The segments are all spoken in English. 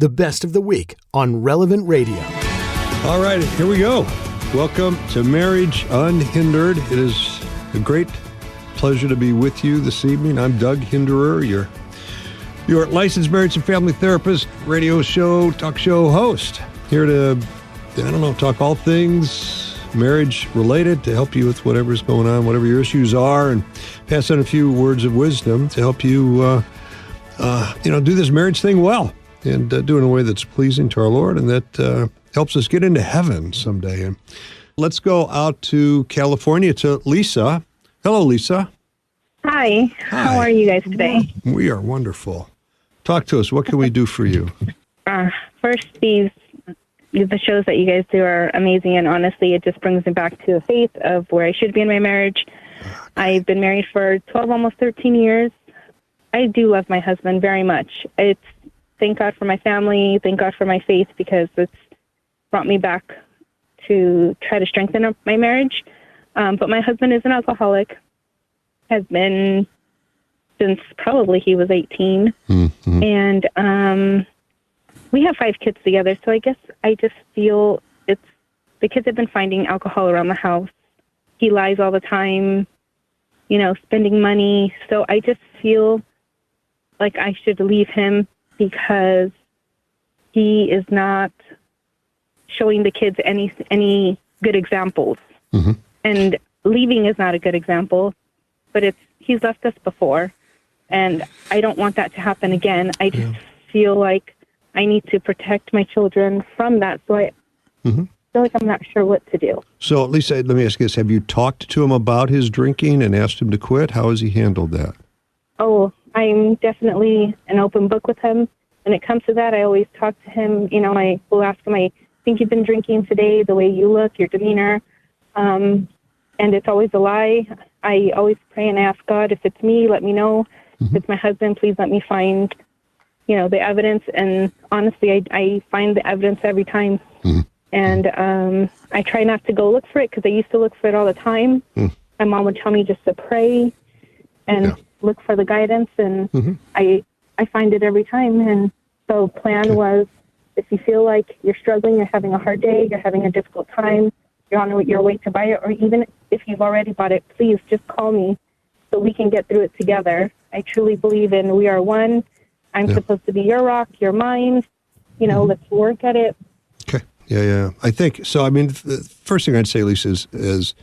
the best of the week on Relevant Radio. All right, here we go. Welcome to Marriage Unhindered. It is a great pleasure to be with you this evening. I'm Doug Hinderer, your licensed marriage and family therapist, radio show, talk show host. Here to, talk all things marriage related, to help you with whatever's going on, whatever your issues are, and pass on a few words of wisdom to help you, do this marriage thing well and do it in a way that's pleasing to our Lord and that helps us get into heaven someday. And let's go out to California to Lisa. Hello, Lisa. Hi. How are you guys today? We are wonderful. Talk to us. What can we do for you? First, the shows that you guys do are amazing, and honestly, it just brings me back to the faith of where I should be in my marriage. I've been married for 12, almost 13 years. I do love my husband very much. Thank God for my family, thank God for my faith, because it's brought me back to try to strengthen my marriage. But my husband is an alcoholic, has been since probably he was 18. Mm-hmm. And we have 5 kids together, so I guess I just feel the kids have been finding alcohol around the house. He lies all the time, spending money. So I just feel like I should leave him because he is not showing the kids any good examples. Mm-hmm. And leaving is not a good example, but he's left us before, and I don't want that to happen again. I just feel like I need to protect my children from that, so I feel like I'm not sure what to do. So, Lisa, let me ask you this. Have you talked to him about his drinking and asked him to quit? How has he handled that? Oh, I'm definitely an open book with him. When it comes to that, I always talk to him. I will ask him, I think you've been drinking today, the way you look, your demeanor. And it's always a lie. I always pray and ask God, if it's me, let me know. If it's my husband, please let me find, the evidence. And honestly, I find the evidence every time. And I try not to go look for it because I used to look for it all the time. My mom would tell me just to pray and look for the guidance. And I find it every time. And so plan was, if you feel like you're struggling, you're having a hard day, you're having a difficult time, you're on your way to buy it, or even if you've already bought it, please just call me so we can get through it together. I truly believe in we are one. I'm supposed to be your rock, you're mine. Let's work at it. Okay. Yeah. I think so. I mean, the first thing I'd say, Lisa, is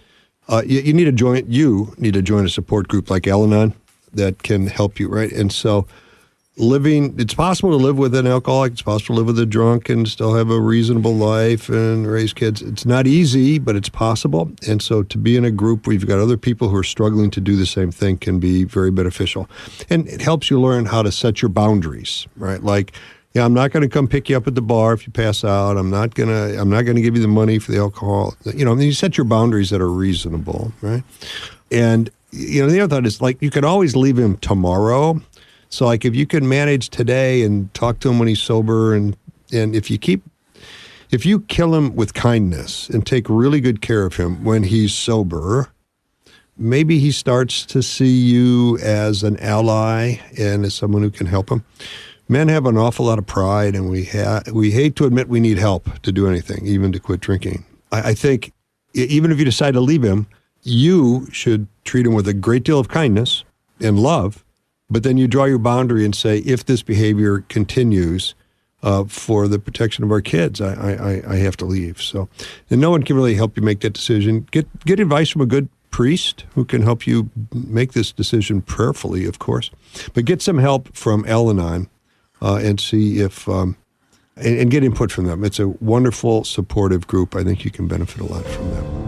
you need to join a support group like Al-Anon that can help you, right? And so it's possible to live with an alcoholic, it's possible to live with a drunk and still have a reasonable life and raise kids. It's not easy, but it's possible. And so to be in a group where you've got other people who are struggling to do the same thing can be very beneficial. And it helps you learn how to set your boundaries, right? Like, I'm not going to come pick you up at the bar if you pass out. I'm not going to give you the money for the alcohol. You set your boundaries that are reasonable, right? And, the other thought is, like, you can always leave him tomorrow. So, like, if you can manage today and talk to him when he's sober, and if you kill him with kindness and take really good care of him when he's sober, maybe he starts to see you as an ally and as someone who can help him. Men have an awful lot of pride, and we hate to admit we need help to do anything, even to quit drinking. I think even if you decide to leave him, you should treat him with a great deal of kindness and love. But then you draw your boundary and say, if this behavior continues for the protection of our kids, I have to leave. So, and no one can really help you make that decision. Get advice from a good priest who can help you make this decision prayerfully, of course. But get some help from Al-Anon and see if, and get input from them. It's a wonderful, supportive group. I think you can benefit a lot from them.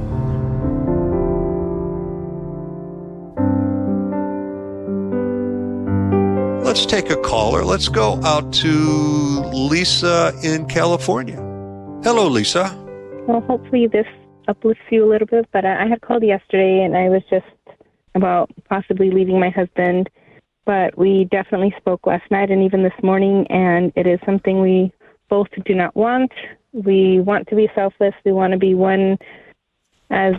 Let's take a caller. Let's go out to Lisa in California. Hello, Lisa. Well, hopefully this uplifts you a little bit, but I had called yesterday and I was just about possibly leaving my husband, but we definitely spoke last night and even this morning, and it is something we both do not want. We want to be selfless. We want to be one, as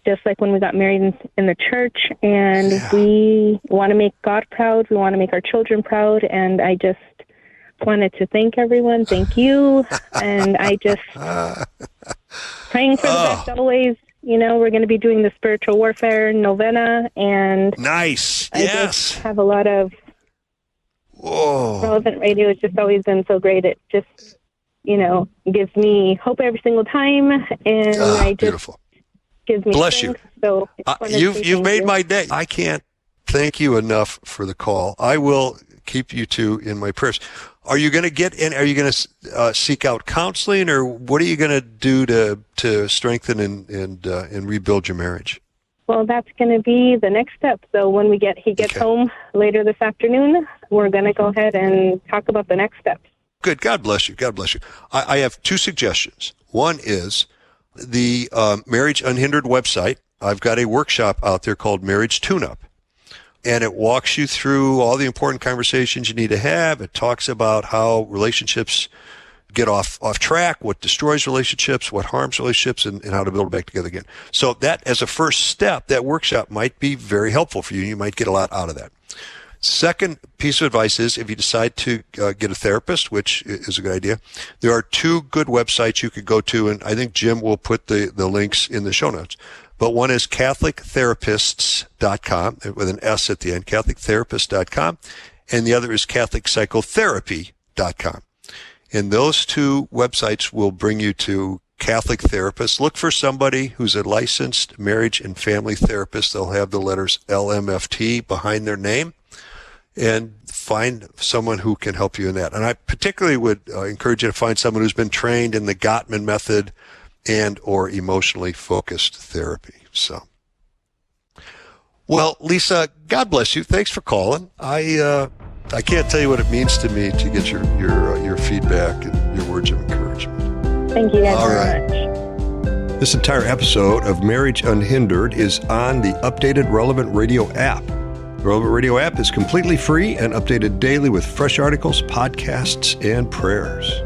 just like when we got married in the church, and we want to make God proud. We want to make our children proud, and I wanted to thank everyone. Thank you. And I just praying for the best always. You know, we're going to be doing the Spiritual Warfare Novena, and nice. I just have a lot of relevant radio. It's just always been so great. It just, you know, gives me hope every single time, and I just beautiful. Gives me bless strength. you. So you've made my day. I can't thank you enough for the call. I will keep you two in my prayers. Are you going to get in? Are you going to seek out counseling, or what are you going to do to strengthen and rebuild your marriage? Well, that's going to be the next step. So when he gets home later this afternoon, we're going to go ahead and talk about the next steps. Good. God bless you. God bless you. I have two suggestions. One is the Marriage Unhindered website. I've got a workshop out there called Marriage Tune-Up. And it walks you through all the important conversations you need to have. It talks about how relationships get off track, what destroys relationships, what harms relationships, and how to build it back together again. So that, as a first step, that workshop might be very helpful for you. You might get a lot out of that. Second piece of advice is, if you decide to get a therapist, which is a good idea, there are two good websites you could go to, and I think Jim will put the links in the show notes. But one is CatholicTherapists.com, with an S at the end, CatholicTherapists.com, and the other is CatholicPsychotherapy.com. And those two websites will bring you to Catholic therapists. Look for somebody who's a licensed marriage and family therapist. They'll have the letters LMFT behind their name, and find someone who can help you in that. And I particularly would encourage you to find someone who's been trained in the Gottman method and or emotionally focused therapy. So, well, Lisa, God bless you. Thanks for calling. I can't tell you what it means to me to get your feedback and your words of encouragement. Thank you guys All very right. much. This entire episode of Marriage Unhindered is on the updated Relevant Radio app. The Relevant Radio app is completely free and updated daily with fresh articles, podcasts, and prayers.